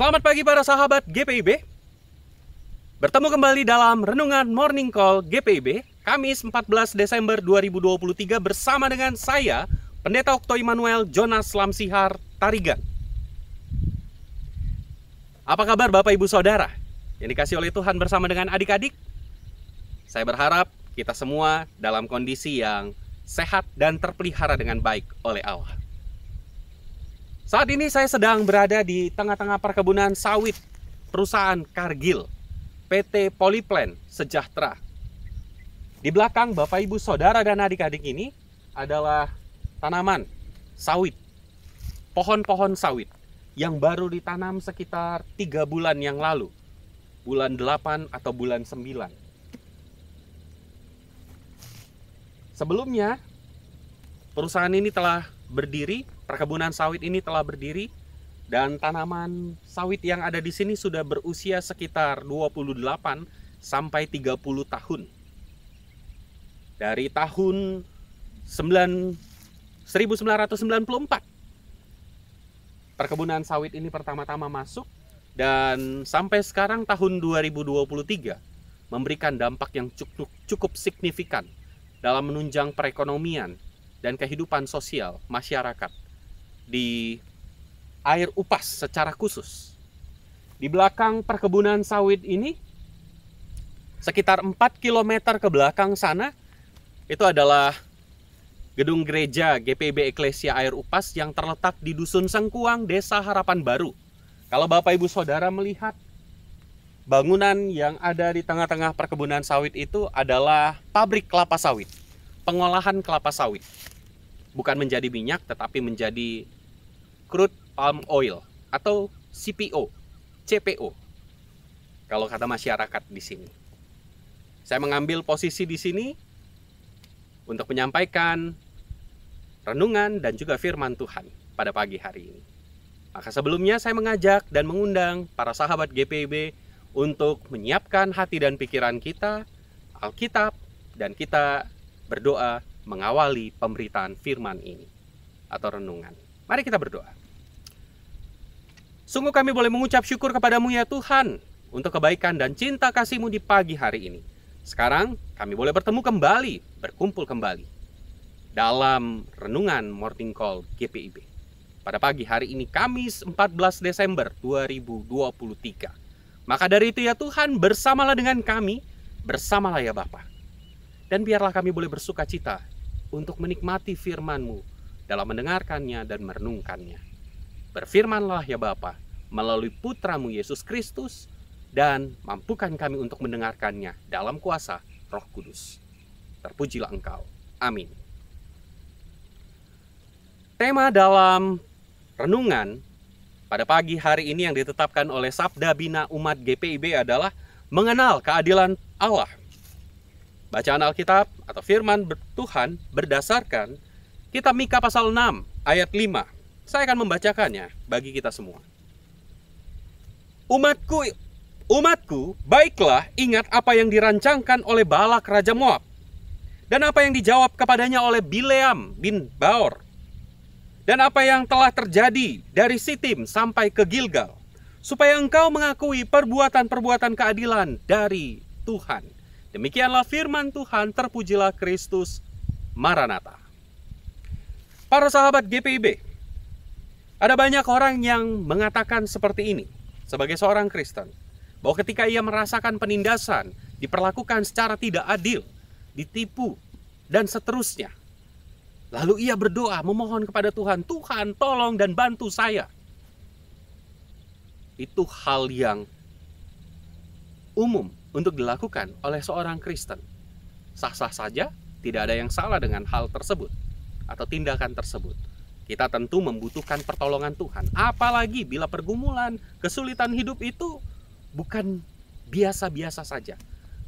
Selamat pagi para sahabat GPIB. Bertemu kembali dalam Renungan Morning Call GPIB Kamis 14 Desember 2023 bersama dengan saya, Pendeta Okto Immanuel Jonas Lamsihar Tarigan. Apa kabar Bapak Ibu Saudara yang dikasih oleh Tuhan bersama dengan adik-adik? Saya berharap kita semua dalam kondisi yang sehat dan terpelihara dengan baik oleh Allah. Saat ini saya sedang berada di tengah-tengah perkebunan sawit perusahaan Cargill, PT Polyplant Sejahtera. Di belakang Bapak Ibu Saudara dan adik-adik ini adalah tanaman sawit, pohon-pohon sawit yang baru ditanam sekitar 3 bulan yang lalu, bulan 8 atau bulan 9. Sebelumnya, perusahaan ini telah berdiri, perkebunan sawit ini telah berdiri, dan tanaman sawit yang ada di sini sudah berusia sekitar 28 sampai 30 tahun. Dari tahun 1994, perkebunan sawit ini pertama-tama masuk, dan sampai sekarang tahun 2023 memberikan dampak yang cukup signifikan dalam menunjang perekonomian dan kehidupan sosial masyarakat di air upas secara khusus. Di belakang perkebunan sawit ini, sekitar 4 km ke belakang sana, itu adalah gedung gereja GPIB Eklesia Air Upas yang terletak di Dusun Sengkuang, Desa Harapan Baru. Kalau Bapak Ibu Saudara melihat bangunan yang ada di tengah-tengah perkebunan sawit itu adalah pabrik kelapa sawit, pengolahan kelapa sawit. Bukan menjadi minyak, tetapi menjadi crude palm oil atau CPO, CPO. Kalau kata masyarakat di sini. Saya mengambil posisi di sini untuk menyampaikan renungan dan juga firman Tuhan pada pagi hari ini. Maka sebelumnya saya mengajak dan mengundang para sahabat GPIB untuk menyiapkan hati dan pikiran kita, Alkitab, dan kita berdoa mengawali pemberitaan firman ini atau renungan. Mari kita berdoa. Sungguh kami boleh mengucap syukur kepadamu ya Tuhan untuk kebaikan dan cinta kasih-Mu di pagi hari ini. Sekarang kami boleh bertemu kembali, berkumpul kembali dalam renungan Morning Call GPIB. Pada pagi hari ini Kamis 14 Desember 2023. Maka dari itu ya Tuhan, bersamalah dengan kami, bersamalah ya Bapa. Dan biarlah kami boleh bersuka cita untuk menikmati firman-Mu dalam mendengarkannya dan merenungkannya. Berfirmanlah ya Bapa melalui Putra-Mu Yesus Kristus, dan mampukan kami untuk mendengarkannya dalam kuasa Roh Kudus. Terpujilah Engkau. Amin. Tema dalam renungan pada pagi hari ini yang ditetapkan oleh Sabda Bina Umat GPIB adalah mengenal keadilan Allah. Bacaan Alkitab atau firman Tuhan berdasarkan kitab Mika pasal 6 ayat 5. Saya akan membacakannya bagi kita semua. Umatku, baiklah ingat apa yang dirancangkan oleh Balak Raja Moab, dan apa yang dijawab kepadanya oleh Bileam bin Baor, dan apa yang telah terjadi dari Sitim sampai ke Gilgal, supaya engkau mengakui perbuatan-perbuatan keadilan dari Tuhan. Demikianlah firman Tuhan, terpujilah Kristus, Maranatha. Para sahabat GPIB, ada banyak orang yang mengatakan seperti ini sebagai seorang Kristen, bahwa ketika ia merasakan penindasan, diperlakukan secara tidak adil, ditipu, dan seterusnya, lalu ia berdoa memohon kepada Tuhan, Tuhan tolong dan bantu saya. Itu hal yang umum untuk dilakukan oleh seorang Kristen. Sah-sah saja, tidak ada yang salah dengan hal tersebut atau tindakan tersebut. Kita tentu membutuhkan pertolongan Tuhan, apalagi bila pergumulan, kesulitan hidup itu bukan biasa-biasa saja,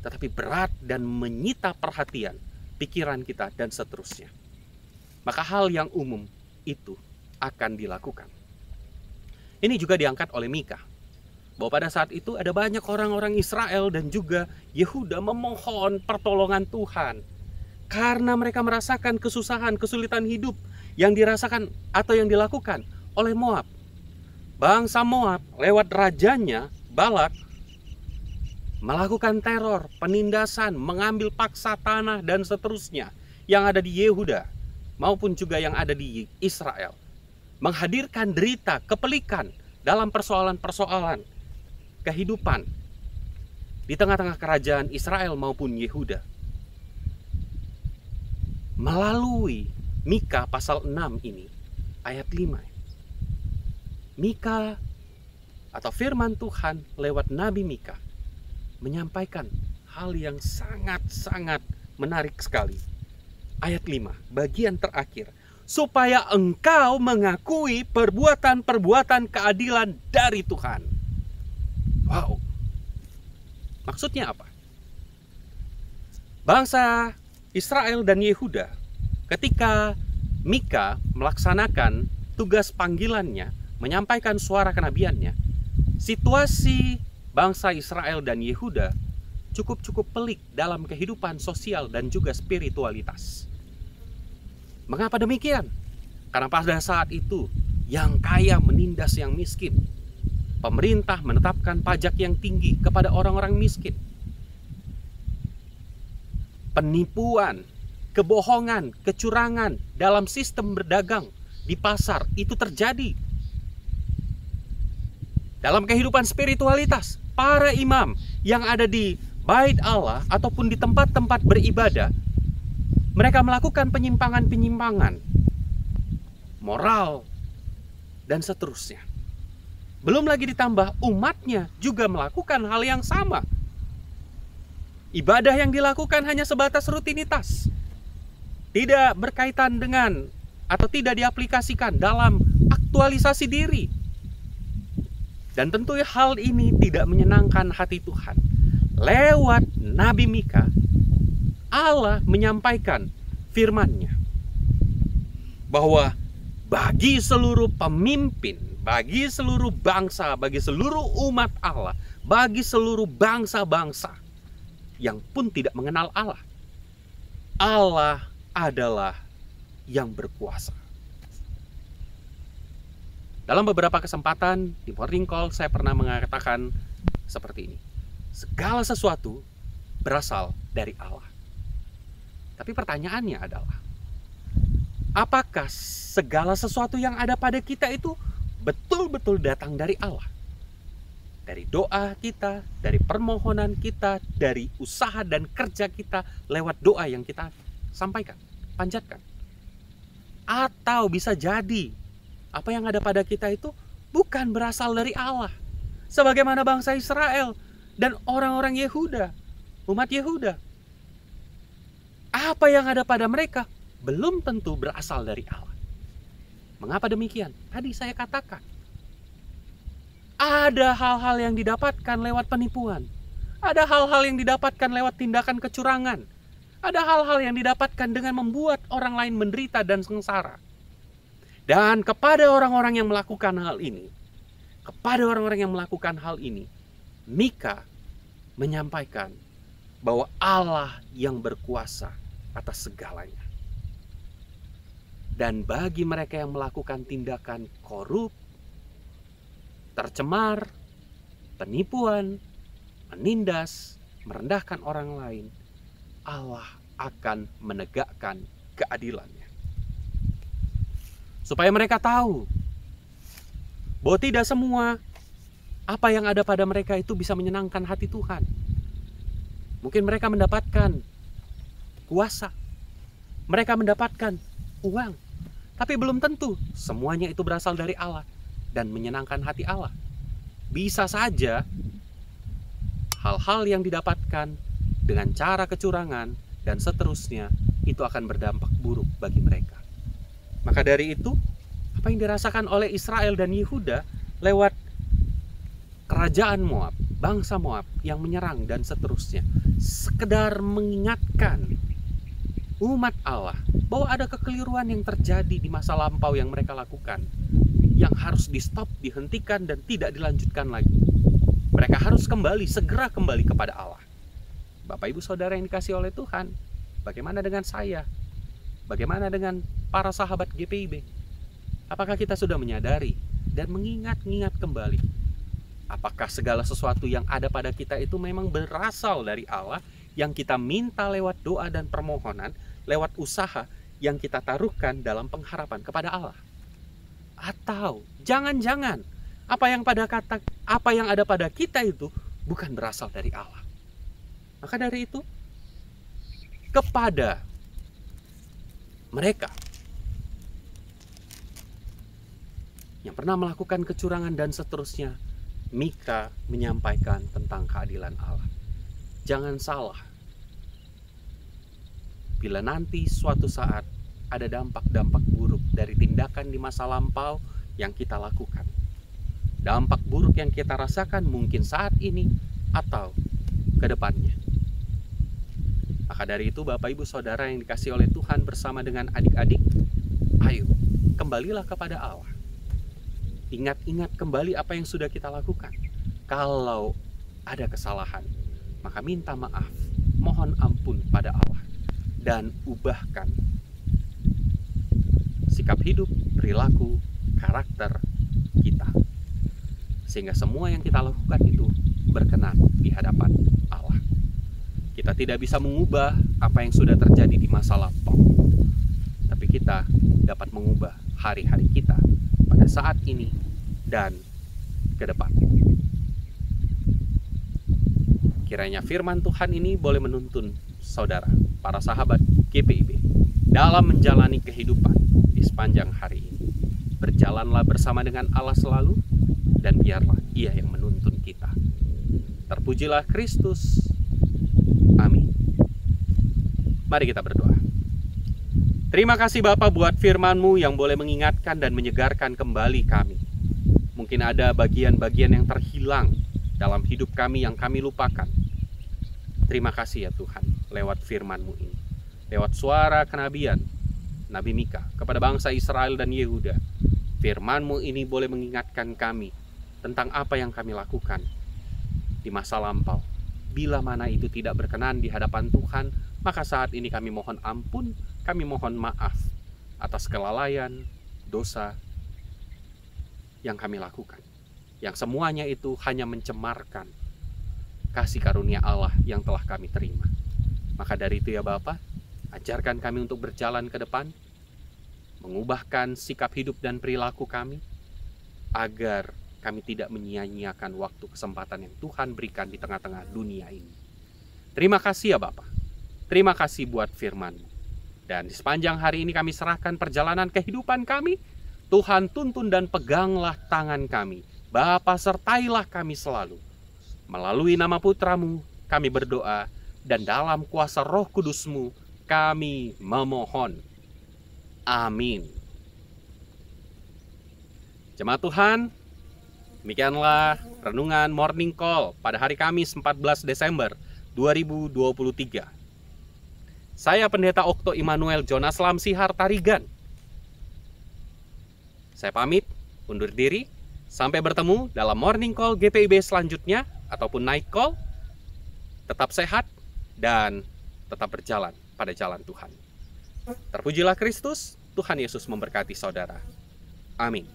tetapi berat dan menyita perhatian, pikiran kita, dan seterusnya. Maka hal yang umum itu akan dilakukan. Ini juga diangkat oleh Mika, bahwa pada saat itu ada banyak orang-orang Israel dan juga Yehuda memohon pertolongan Tuhan karena mereka merasakan kesusahan, kesulitan hidup yang dirasakan atau yang dilakukan oleh Moab. bangsa Moab lewat rajanya Balak melakukan teror, penindasan, mengambil paksa tanah dan seterusnya yang ada di Yehuda maupun juga yang ada di Israel. Menghadirkan derita, kepelikan dalam persoalan-persoalan kehidupan di tengah-tengah kerajaan Israel maupun Yehuda. Melalui Mika pasal 6 ini, ayat 5. Mika atau firman Tuhan lewat Nabi Mika menyampaikan hal yang sangat-sangat menarik sekali. Ayat 5, bagian terakhir. Supaya engkau mengakui perbuatan-perbuatan keadilan dari Tuhan. Wow. Maksudnya apa? Bangsa Israel dan Yehuda ketika Mika melaksanakan tugas panggilannya, menyampaikan suara kenabiannya, situasi bangsa Israel dan Yehuda cukup pelik dalam kehidupan sosial dan juga spiritualitas. Mengapa demikian? Karena pada saat itu yang kaya menindas yang miskin. Pemerintah menetapkan pajak yang tinggi kepada orang-orang miskin. Penipuan, kebohongan, kecurangan dalam sistem berdagang di pasar itu terjadi. Dalam kehidupan spiritualitas, para imam yang ada di Bait Allah ataupun di tempat-tempat beribadah, mereka melakukan penyimpangan-penyimpangan moral dan seterusnya. Belum lagi ditambah umatnya juga melakukan hal yang sama. Ibadah yang dilakukan hanya sebatas rutinitas, tidak berkaitan dengan atau tidak diaplikasikan dalam aktualisasi diri. Dan tentu hal ini tidak menyenangkan hati Tuhan. Lewat Nabi Mika, Allah menyampaikan firman-Nya bahwa bagi seluruh pemimpin, bagi seluruh bangsa, bagi seluruh umat Allah, bagi seluruh bangsa-bangsa yang pun tidak mengenal Allah, Allah adalah yang berkuasa. Dalam beberapa kesempatan di Morning Call saya pernah mengatakan seperti ini. Segala sesuatu berasal dari Allah. Tapi pertanyaannya adalah, apakah segala sesuatu yang ada pada kita itu betul-betul datang dari Allah? Dari doa kita, dari permohonan kita, dari usaha dan kerja kita lewat doa yang kita sampaikan, panjatkan. Atau bisa jadi apa yang ada pada kita itu bukan berasal dari Allah. Sebagaimana bangsa Israel dan orang-orang Yehuda, umat Yehuda. Apa yang ada pada mereka belum tentu berasal dari Allah. Mengapa demikian? Tadi saya katakan, ada hal-hal yang didapatkan lewat penipuan. Ada hal-hal yang didapatkan lewat tindakan kecurangan. Ada hal-hal yang didapatkan dengan membuat orang lain menderita dan sengsara. Dan kepada orang-orang yang melakukan hal ini, Mika menyampaikan bahwa Allah yang berkuasa atas segalanya. Dan bagi mereka yang melakukan tindakan korup, tercemar, penipuan, menindas, merendahkan orang lain, Allah akan menegakkan keadilannya. Supaya mereka tahu bahwa tidak semua apa yang ada pada mereka itu bisa menyenangkan hati Tuhan. Mungkin mereka mendapatkan kuasa, mereka mendapatkan uang, tapi belum tentu semuanya itu berasal dari Allah dan menyenangkan hati Allah. Bisa saja hal-hal yang didapatkan dengan cara kecurangan dan seterusnya itu akan berdampak buruk bagi mereka. Maka dari itu, apa yang dirasakan oleh Israel dan Yehuda lewat kerajaan Moab, bangsa Moab yang menyerang dan seterusnya, sekedar mengingatkan umat Allah bahwa ada kekeliruan yang terjadi di masa lampau yang mereka lakukan, yang harus di stop, dihentikan dan tidak dilanjutkan lagi. Mereka harus segera kembali kepada Allah. Bapak Ibu Saudara yang dikasihi oleh Tuhan, bagaimana dengan saya? Bagaimana dengan para sahabat GPIB? Apakah kita sudah menyadari dan mengingat-ingat kembali. Apakah segala sesuatu yang ada pada kita itu memang berasal dari Allah yang kita minta lewat doa dan permohonan, lewat usaha yang kita taruhkan dalam pengharapan kepada Allah? Atau jangan-jangan apa yang ada pada kita itu bukan berasal dari Allah? Maka dari itu, kepada mereka yang pernah melakukan kecurangan dan seterusnya, Mika menyampaikan tentang keadilan Allah. Jangan salah, bila nanti suatu saat ada dampak-dampak buruk dari tindakan di masa lampau yang kita lakukan, dampak buruk yang kita rasakan mungkin saat ini atau ke depannya. Maka dari itu, Bapak Ibu Saudara yang dikasihi oleh Tuhan bersama dengan adik-adik, ayo kembalilah kepada Allah. Ingat-ingat kembali apa yang sudah kita lakukan. Kalau ada kesalahan, maka minta maaf, mohon ampun pada Allah, dan ubahkan sikap hidup, perilaku, karakter kita, sehingga semua yang kita lakukan itu berkenan di hadapan Allah. Kita tidak bisa mengubah apa yang sudah terjadi di masa lampau, tapi kita dapat mengubah hari-hari kita pada saat ini dan ke depan. Kiranya firman Tuhan ini boleh menuntun saudara, para sahabat GPIB, dalam menjalani kehidupan di sepanjang hari ini. Berjalanlah bersama dengan Allah selalu, dan biarlah Ia yang menuntun kita. Terpujilah Kristus. Amin. Mari kita berdoa. Terima kasih Bapa buat firman-Mu yang boleh mengingatkan dan menyegarkan kembali kami. Mungkin ada bagian-bagian yang terhilang dalam hidup kami yang kami lupakan. Terima kasih ya Tuhan, lewat firman-Mu ini, lewat suara kenabian Nabi Mika kepada bangsa Israel dan Yehuda, firman-Mu ini boleh mengingatkan kami tentang apa yang kami lakukan di masa lampau. Bila mana itu tidak berkenan di hadapan Tuhan, maka saat ini kami mohon ampun, kami mohon maaf atas kelalaian, dosa yang kami lakukan, yang semuanya itu hanya mencemarkan kasih karunia Allah yang telah kami terima. Maka dari itu ya Bapa, ajarkan kami untuk berjalan ke depan, mengubahkan sikap hidup dan perilaku kami, agar kami tidak menyia-nyiakan waktu kesempatan yang Tuhan berikan di tengah-tengah dunia ini. Terima kasih ya Bapa, terima kasih buat firman. Dan di sepanjang hari ini kami serahkan perjalanan kehidupan kami. Tuhan tuntun dan peganglah tangan kami. Bapa, sertailah kami selalu. Melalui nama Putra-Mu kami berdoa, dan dalam kuasa Roh Kudus-Mu kami memohon. Amin. Jemaat Tuhan, demikianlah renungan Morning Call pada hari Kamis 14 Desember 2023. Saya Pendeta Okto Immanuel Jonas Lamsihar Tarigan. Saya pamit, undur diri. Sampai bertemu dalam Morning Call GPIB selanjutnya ataupun Night Call. Tetap sehat dan tetap berjalan pada jalan Tuhan. Terpujilah Kristus, Tuhan Yesus memberkati saudara. Amin.